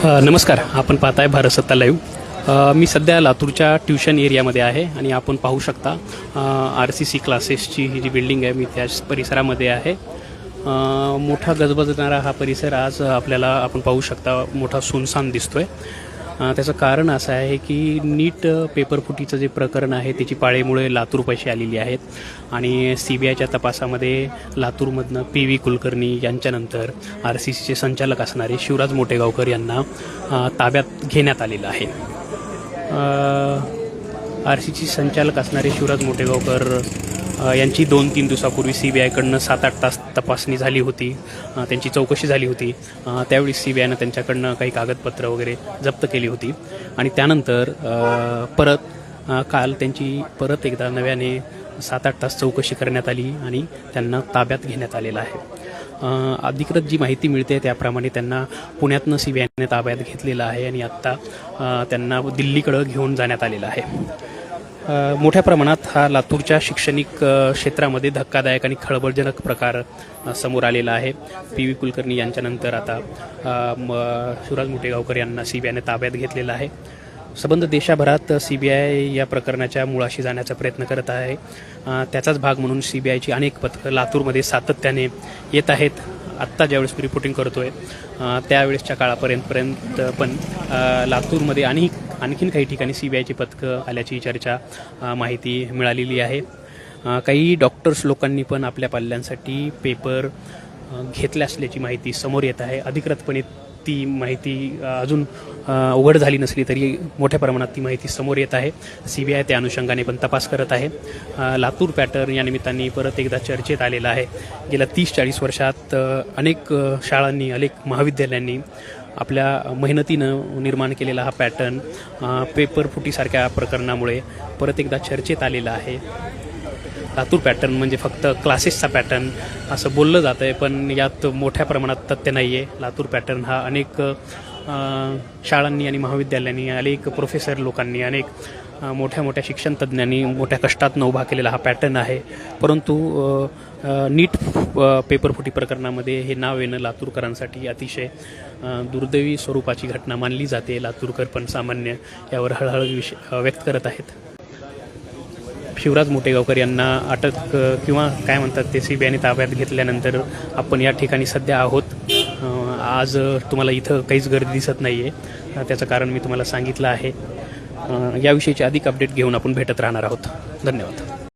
नमस्कार, आपण पाहताय भारत सत्ता लाईव्ह। मी सध्या लातूरच्या ट्युशन एरियामध्ये आहे आणि आपण पाहू शकता RCC क्लासेसची ही जी बिल्डिंग आहे मी त्याच परिसरामध्ये आहे। मोठा गजबजणारा हा परिसर आज आपल्याला आपण पाहू शकता मोठा सुनसान दिसतोय। त्याचं कारण असं आहे की नीट पेपर फुटीचं जे प्रकरण आहे त्याची पाळेमुळे लातूरपाशी आलेली आहेत आणि CBIच्या तपासामध्ये लातूरमधनं PV कुलकर्णी यांच्यानंतर RCCचे संचालक असणारे शिवराज मोटेगावकर यांना ताब्यात घेण्यात आलेलं आहे। RCC संचालक असणारे शिवराज मोटेगावकर यांची 2-3 दिवसापूर्वी CBIकडनं 7-8 तास तपासणी झाली होती, त्यांची चौकशी झाली होती। त्यावेळी CBIनं त्यांच्याकडनं काही कागदपत्र वगैरे जप्त केली होती आणि त्यानंतर काल त्यांची परत एकदा नव्याने 7-8 तास चौकशी करण्यात आली आणि त्यांना ताब्यात घेण्यात आलेलं आहे। अधिकृत जी माहिती मिळते त्याप्रमाणे त्यांना पुण्यातनं CBIने ताब्यात घेतलेलं आहे आणि आत्ता त्यांना दिल्लीकडं घेऊन जाण्यात आलेलं आहे। मोठ्या प्रमाणात हा लातूरच्या शैक्षणिक क्षेत्रामध्ये धक्कादायक आणि खळबळजनक प्रकार समोर आलेला आहे। PV कुलकर्णी यांच्यानंतर आता शिवराज मोटेगावकर यांना CBIने ताब्यात घेतलेलं आहे। संबंध देशाभरात CBI या प्रकरणाच्या मुळाशी जाण्याचा प्रयत्न करत आहे। त्याचाच भाग म्हणून CBIची अनेक पथकं लातूरमध्ये सातत्याने येत आहेत। आत्ता ज्यावेळेस मी रिपोर्टिंग करतोय त्यावेळेसच्या काळापर्यंत पण लातूरमध्ये आणखीन काही ठिकाणी CBIची पथकं आल्याची चर्चा माहिती मिळालेली आहे। काही डॉक्टर्स लोकांनी पण आपल्या पाल्यांसाठी पेपर घेतले असल्याची माहिती समोर येत आहे। अधिकृतपणे ती माहिती अजून उघड झाली नसली तरी मोठ्या प्रमाणात ती माहिती समोर येत आहे। CBI त्या अनुषंगाने पण तपास करत आहे। लातूर पॅटर्न या निमित्ताने परत एकदा चर्चेत आलेला आहे। गेल्या 30-40 वर्षात अनेक शाळांनी अनेक महाविद्यालयांनी आपल्या मेहनतीनं निर्माण केलेला हा पॅटर्न पेपर फुटीसारख्या प्रकरणामुळे परत एकदा चर्चेत आलेला आहे। लातूर पॅटर्न म्हणजे फक्त क्लासेसचा पॅटर्न असं बोललं जातं आहे, पण यात मोठ्या प्रमाणात तथ्य नाही आहे। लातूर पॅटर्न हा अनेक शाळांनी आणि महाविद्यालयांनी अनेक प्रोफेसर लोकांनी अनेक मोठ्या मोठ्या शिक्षण तज्ज्ञांनी मोठ्या कष्टातनं उभा केलेला हा पॅटर्न आहे। परंतु नीट पेपरफुटी प्रकरणामध्ये हे नाव येणं लातूरकरांसाठी अतिशय दुर्दैवी स्वरूपाची घटना मानली जाते। लातूरकर पण सामान्य यावर हळहळ व्यक्त करत आहेत। शिवराज मोटेगावकर यांना अटक किंवा काय म्हणतात ते CBIने ताब्यात घेतल्यानंतर आपण या ठिकाणी सध्या आहोत। आज तुम्हाला इथं काहीच गर्दी दिसत नाही आहे, त्याचं कारण मी तुम्हाला सांगितलं आहे। याविषयीची अधिक अपडेट घेऊन आपण भेटत राहणार आहोत। धन्यवाद।